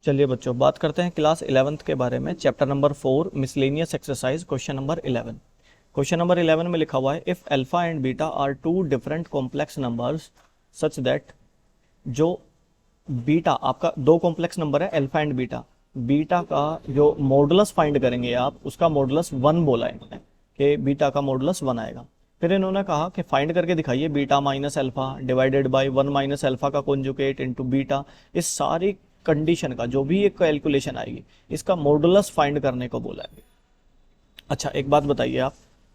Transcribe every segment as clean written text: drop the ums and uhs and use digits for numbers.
चलिए बच्चों, बात करते हैं क्लास 11th के बारे में। Chapter number 4 miscellaneous exercise, question number 11। Question number 11 में लिखा हुआ है, if alpha and beta are two different complex numbers such that, जो बीटा आपका दो कॉम्प्लेक्स नंबर है अल्फा एंड बीटा, बीटा का जो मॉडुलस फाइंड करेंगे आप, उसका मॉडुलस 1 बोला इन्होंने कि बीटा का मॉडुलस 1 आएगा। फिर इन्होंने कहा कि फाइंड करके दिखाइए beta minus alpha divided by 1 minus alpha का कॉन्जुगेट इनटू बीटा। इस सारी कंडीशन का जो भी एक कैलकुलेशन आएगी, इसका मॉडुलस फाइंड करने को बोला है। अच्छा, एक बात बताइए आप,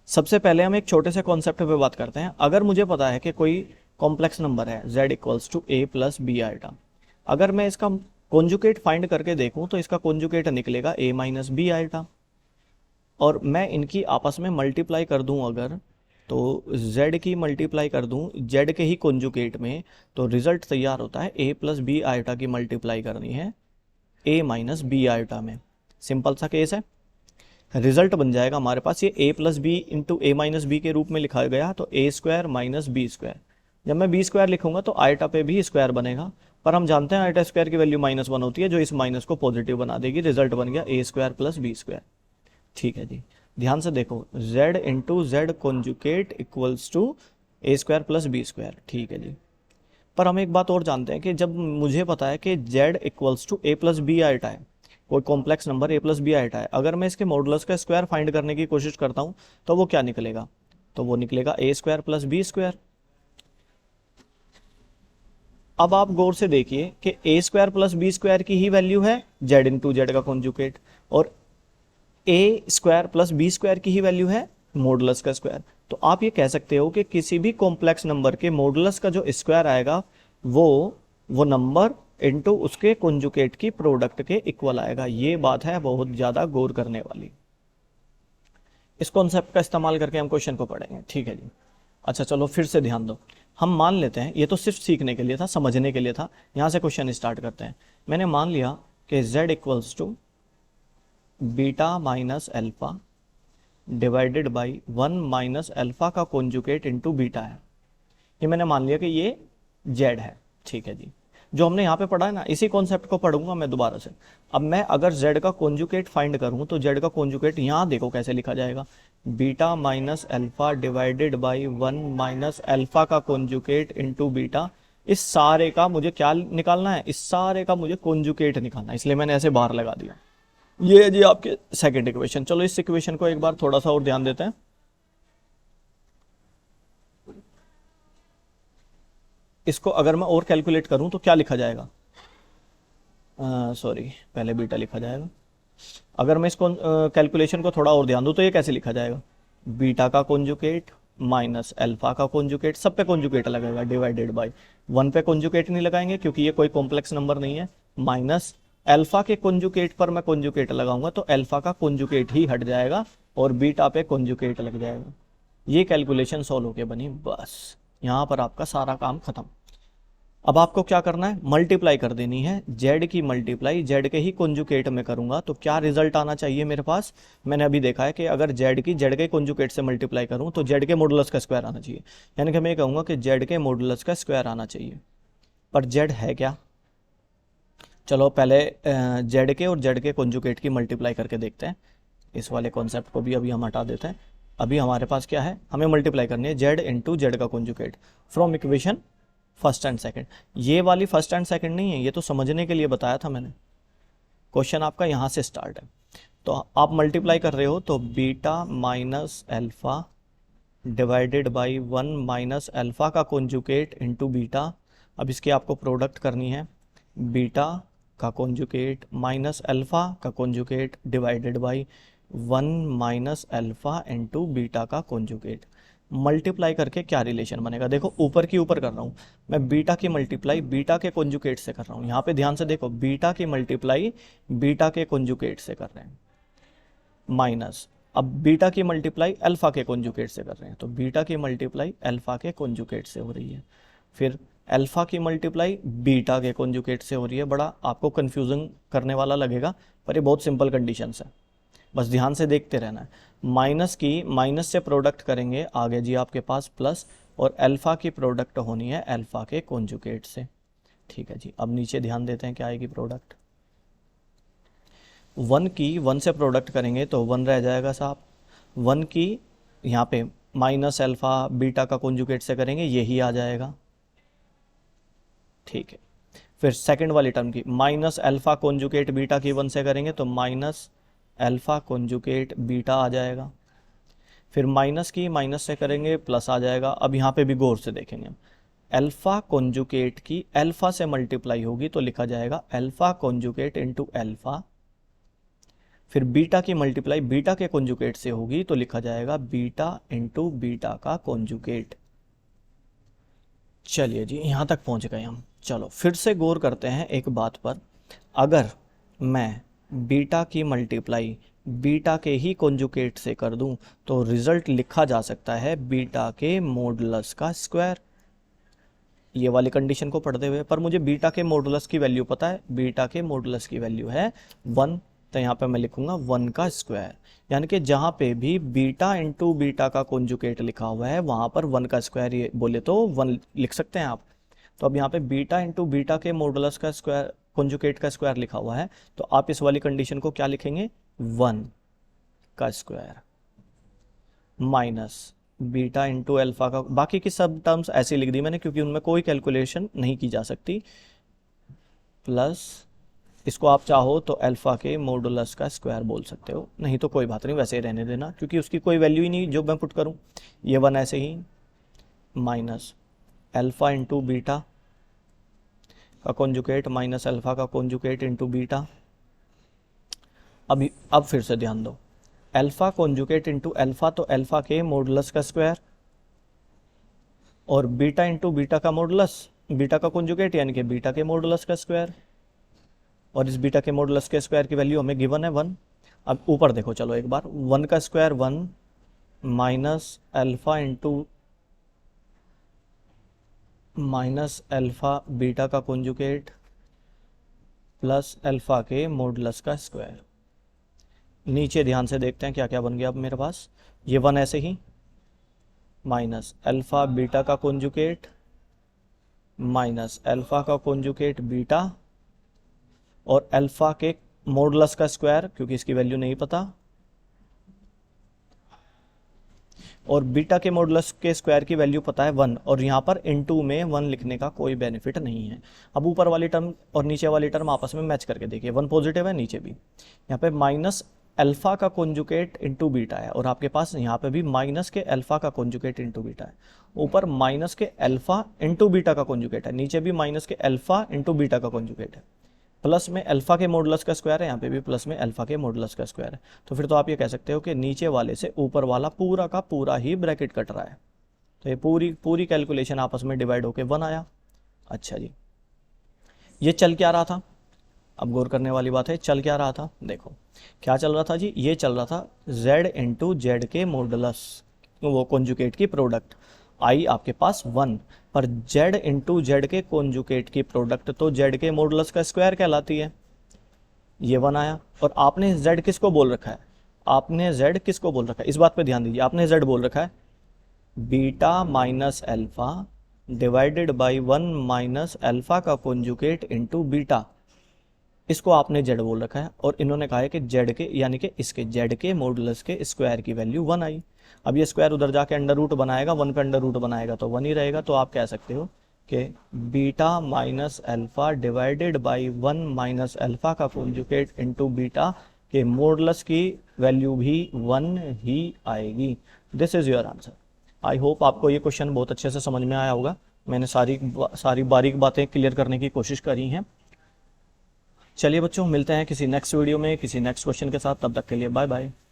सबसे पहले हम एक छोटे से कॉन्सेप्ट पे बात करते हैं। अगर मुझे पता है कि कोई कॉम्प्लेक्स नंबर है z equals to a plus b iota, अगर मैं इसका कॉन्जुगेट फाइंड करके देखूं तो इसका कॉन्जुगेट निकलेगा a माइनस बी आइटा, और मैं इनकी आपस में मल्टीप्लाई कर दूं अगर, तो z की मल्टीप्लाई कर दूं z के ही कॉन्जुगेट में, तो रिजल्ट तैयार होता है a प्लस बी आइटा की मल्टीप्लाई करनी है a माइनस बी आइटा में। सिंपल सा केस है, रिजल्ट बन जाएगा हमारे पास ये a plus b into a minus b के रूप में लिखा गया, तो a square minus b square. जब मैं बी स्क्वायर लिखूंगा तो आइटा पे भी स्क्वायर बनेगा, पर हम जानते हैं आइटा स्क्वायर की वैल्यू -1 होती है, जो इस माइनस को पॉजिटिव बना देगी। रिजल्ट बन गया a square plus b square. ठीक है जी, ध्यान से देखो, z into z conjugate equals to a square plus b square. ठीक है जी, पर हम एक बात और जानते हैं कि जब मुझे पता है कि z equals to a plus b iota है, कोई complex number a plus b iota है, अगर मैं इसके मॉडुलस का स्क्वायर फाइंड करने की कोशिश करता हूं तो वो क्या निकलेगा, तो वो निकलेगा a square plus b square. अब आप गौर से देखिए कि a square plus b square की ही वैल्यू है z इंटू जेड का कॉन्जुगेट, और a square plus b square की ही वैल्यू है मॉडुलस का स्क्वायर। तो आप ये कह सकते हो कि किसी भी कॉम्प्लेक्स नंबर के मॉडुलस का जो स्क्वायर आएगा वो नंबर इनटू उसके कॉन्जुगेट की प्रोडक्ट के इक्वल आएगा। ये बात है बहुत ज्यादा गौर करने वाली। इस कॉन्सेप्ट का इस्तेमाल करके हम क्वेश्चन को पढ़ेंगे। ठीक है जी। अच्छा चलो फिर से ध्यान दो, हम मान लेते हैं, ये तो सिर्फ सीखने के लिए था, समझने के लिए था। यहां से क्वेश्चन स्टार्ट करते हैं। मैंने मान लिया कि z equals to beta minus alpha divided by 1 minus alpha का कॉन्जुगेट इनटू बीटा है। ये मैंने मान लिया कि ये z है। ठीक है जी, जो हमने यहाँ पे पढ़ा है ना, इसी कॉन्सेप्ट को पढ़ूंगा मैं दोबारा से। अब मैं अगर z का कॉन्जुगेट फाइंड करूं तो z का कॉन्जुगेट यहाँ देखो कैसे लिखा जाएगा, beta minus alpha divided by 1 minus alpha का कॉन्जुगेट इनटू बीटा। इस सारे का मुझे क्या निकालना है, इस सारे का मुझे कॉन्जुगेट निकालना है, इसलिए मैंने ऐसे बाहर लगा दिया। ये है जी आपके सेकंड इक्वेशन। चलो इस इक्वेशन को एक बार थोड़ा सा और ध्यान देते हैं। इसको अगर मैं और कैलकुलेट करूं तो क्या लिखा जाएगा, सॉरी पहले बीटा लिखा जाएगा। अगर मैं इसको कैलकुलेशन को थोड़ा और ध्यान दूं तो ये कैसे लिखा जाएगा, बीटा का कॉन्जुगेट माइनस अल्फा का कॉन्जुगेट, सब पे कॉन्जुगेट लगेगा, डिवाइडेड बाय 1 पे कॉन्जुगेट नहीं लगाएंगे क्योंकि ये कोई कॉम्प्लेक्स नंबर नहीं है, माइनस अल्फा के कॉन्जुगेट पर मैं कॉन्जुगेट लगाऊंगा तो अल्फा का कॉन्जुगेट ही हट जाएगा और बीटा पे कॉन्जुगेट लग जाएगा। ये कैलकुलेशन सॉल्व होके बनी, बस यहां पर आपका सारा काम खत्म। अब आपको क्या करना है, मल्टीप्लाई कर देनी है, z की मल्टीप्लाई z के ही कॉन्जुगेट में करूंगा तो क्या रिजल्ट आना चाहिए मेरे पास। मैंने अभी देखा है कि अगर z की z के कॉन्जुगेट से मल्टीप्लाई करूं तो z के मॉडुलस का स्क्वायर आना चाहिए, यानी कि मैं कहूंगा कि z के मॉडुलस का स्क्वायर आना चाहिए। पर z है क्या, चलो पहले z के और z के कॉन्जुगेट की मल्टीप्लाई करके देखते हैं। इस वाले कॉन्सेप्ट को भी अभी हम हटा देते हैं। अभी हमारे पास क्या है, हमें मल्टीप्लाई करनी है z इंटू जेड का conjugate from equation first and second. ये वाली फर्स्ट एंड सेकंड नहीं है, ये तो समझने के लिए बताया था मैंने। क्वेश्चन आपका यहाँ से स्टार्ट है, तो आप मल्टीप्लाई कर रहे हो तो beta minus alpha divided by 1 minus alpha का कॉन्जुगेट इनटू बीटा। अब इसकी आपको प्रोडक्ट करनी है, बीटा का कॉन्जुगेट माइनस अल्फा का conjugate divided by 1 minus alpha into beta का कॉन्जुगेट। मल्टीप्लाई करके क्या रिलेशन बनेगा, देखो ऊपर की ऊपर कर रहा हूँ मैं, बीटा की मल्टीप्लाई बीटा के कॉन्जुगेट से कर रहा हूँ। यहाँ पे ध्यान से देखो, बीटा की मल्टीप्लाई बीटा के कॉन्जुगेट से कर रहे हैं, माइनस अब बीटा की मल्टीप्लाई अल्फा के कॉन्जुगेट से कर रहे हैं, तो बीटा की मल्टीप्लाई अल्फा के कॉन्जुगेट से हो रही है, फिर अल्फा की मल्टीप्लाई बीटा के कॉन्जुगेट से हो रही है। बड़ा आपको कंफ्यूजन करने वाला लगेगा पर ये बहुत सिंपल कंडीशंस है, बस ध्यान से देखते रहना है। माइनस की माइनस से प्रोडक्ट करेंगे, आगे जी आपके पास प्लस, और अल्फा की प्रोडक्ट होनी है अल्फा के कॉन्जुगेट से। ठीक है जी, अब नीचे ध्यान देते हैं क्या आएगी प्रोडक्ट, 1 की 1 से प्रोडक्ट करेंगे तो 1 रह जाएगा साहब, 1 की यहाँ पे माइनस अल्फ़ा बीटा का कॉन्जुगेट से करेंगे यही आ जाएगा, ठीक है। फिर सेकंड वाली टर्म की माइनस अल्फ़ा कॉन्जुगेट बीटा की 1 से करेंगे तो माइनस अल्फ़ा कॉन्जुगेट बीटा आ जाएगा। फिर माइनस की माइनस से करेंगे प्लस आ जाएगा। अब यहाँ पे भी गौर से देखेंगे हम, अल्फ़ा कॉन्जुगेट की अल्फ़ा से मल्टीप्लाई होगी तो लिखा जाएगा अल्फ़ा कॉन्जुगेट इंटू अल्फ़ा। फिर बीटा की मल्टीप्लाई बीटा के कॉन्जुगेट से होगी तो लिखा जाएगा बीटा इंटू बीटा का कॉन्जुगेट। चलिए जी, यहाँ तक पहुँच गए हम। चलो फिर से गौर करते हैं एक बात पर, अगर मैं बीटा की मल्टीप्लाई बीटा के ही कॉन्जुगेट से कर दूं तो रिजल्ट लिखा जा सकता है बीटा के मॉडुलस का स्क्वायर, ये वाली कंडीशन को पढ़ते हुए। पर मुझे बीटा के मॉडुलस की वैल्यू पता है, बीटा के मॉडुलस की वैल्यू है 1, तो यहाँ पे मैं लिखूंगा 1 का स्क्वायर, यानी कि जहाँ पे भी बीटा इंटू बीटा का कॉन्जुगेट लिखा हुआ है वहाँ पर 1 का स्क्वायर ये बोले तो 1 लिख सकते हैं आप। तो अब यहाँ पे बीटा इंटू बीटा के मॉडुलस का स्क्वायर कॉन्जुगेट का स्क्वायर लिखा हुआ है, तो आप इस वाली कंडीशन को क्या लिखेंगे, 1 का square minus beta into alpha का, बाकी की सब टर्म्स ऐसे लिख दी मैंने क्योंकि उनमें कोई कैलकुलेशन नहीं की जा सकती, प्लस इसको आप चाहो तो अल्फ़ा के मॉडुलस का स्क्वायर बोल सकते हो, नहीं तो कोई बात नहीं वैसे ही रहने देना क्योंकि उसकी कोई वैल्यू ही नहीं जो मैं पुट करूँ, ये 1 ऐसे ही, माइनस अल्फ़ा इंटू बीटा का कॉन्जुगेट माइनस अल्फ़ा का कॉन्जुगेट इंटू बीटा। अब फिर से ध्यान दो, अल्फ़ा कॉन्जुगेट इंटू अल्फ़ा तो अल्फ़ा के मॉडुलस का स्क्वायर, और बीटा इंटू बीटा का मॉडुलस बीटा का कॉन्जुगेट यानी कि बीटा के मॉडुलस का स्क्वायर, और इस बीटा के मॉडुलस के स्क्वायर की वैल्यू हमें गिवन है 1। अब ऊपर देखो चलो एक बार, 1 का square 1 minus alpha into minus alpha beta का कॉन्जुगेट प्लस अल्फ़ा के मॉडुलस का स्क्वायर। नीचे ध्यान से देखते हैं क्या क्या बन गया अब मेरे पास, ये 1 ऐसे ही, माइनस अल्फ़ा बीटा का कॉन्जुगेट माइनस अल्फ़ा का कॉन्जुगेट बीटा और अल्फ़ा के मॉडुलस का स्क्वायर क्योंकि इसकी वैल्यू नहीं पता, और बीटा के मॉडुलस के स्क्वायर की वैल्यू पता है 1, और यहाँ पर इनटू में 1 लिखने का कोई बेनिफिट नहीं है। अब ऊपर वाली टर्म और नीचे वाली टर्म आपस में मैच करके देखिए, 1 पॉजिटिव है नीचे भी, यहाँ पे माइनस अल्फ़ा का कॉन्जुगेट इंटू बीटा है और आपके पास यहाँ पे भी माइनस के अल्फ़ा का कॉन्जुगेट इंटू बीटा है, ऊपर माइनस के अल्फ़ा इंटू बीटा का कॉन्जुगेट है, नीचे भी माइनस के अल्फ़ा इंटू बीटा का कॉन्जुगेट है, प्लस में अल्फ़ा के मॉडुलस का स्क्वायर है, यहाँ पे भी प्लस में अल्फ़ा के मॉडुलस का स्क्वायर है। तो फिर तो आप ये कह सकते हो कि नीचे वाले से ऊपर वाला पूरा का पूरा ही ब्रैकेट कट रहा है, तो ये पूरी कैलकुलेशन आपस में डिवाइड होके 1 आया। अच्छा जी, ये चल क्या रहा था, अब गौर करने वाली बात है, चल क्या रहा था, देखो क्या चल रहा था जी, ये चल रहा था z इंटू जेड के मॉडुलस, वो कॉन्जुगेट की प्रोडक्ट आई आपके पास 1, पर z इंटू जेड के कॉन्जुगेट की प्रोडक्ट तो z के मॉडुलस का स्क्वायर कहलाती है, ये 1 आया। और आपने z किसको बोल रखा है, आपने z किसको बोल रखा है, इस बात पे ध्यान दीजिए, आपने z बोल रखा है beta minus alpha divided by 1 minus alpha का कॉन्जुगेट इंटू बीटा, इसको आपने z बोल रखा है, और इन्होंने कहा है कि z के यानी कि इसके z के मॉडुलस के स्क्वायर की वैल्यू 1 आई। अब ये स्क्वायर उधर जाके अंडर रूट बनाएगा, 1 पे अंडर रूट बनाएगा तो 1 ही रहेगा, तो आप कह सकते हो कि beta minus alpha divided by 1 minus alpha का कॉन्जुगेट इंटू बीटा के मॉडुलस की वैल्यू भी 1 ही आएगी। This is your answer. I hope आपको ये क्वेश्चन बहुत अच्छे से समझ में आया होगा, मैंने सारी बारीक बातें क्लियर करने की कोशिश करी हैं। चलिए बच्चों, मिलते हैं किसी नेक्स्ट वीडियो में किसी नेक्स्ट क्वेश्चन के साथ, तब तक के लिए बाय बाय।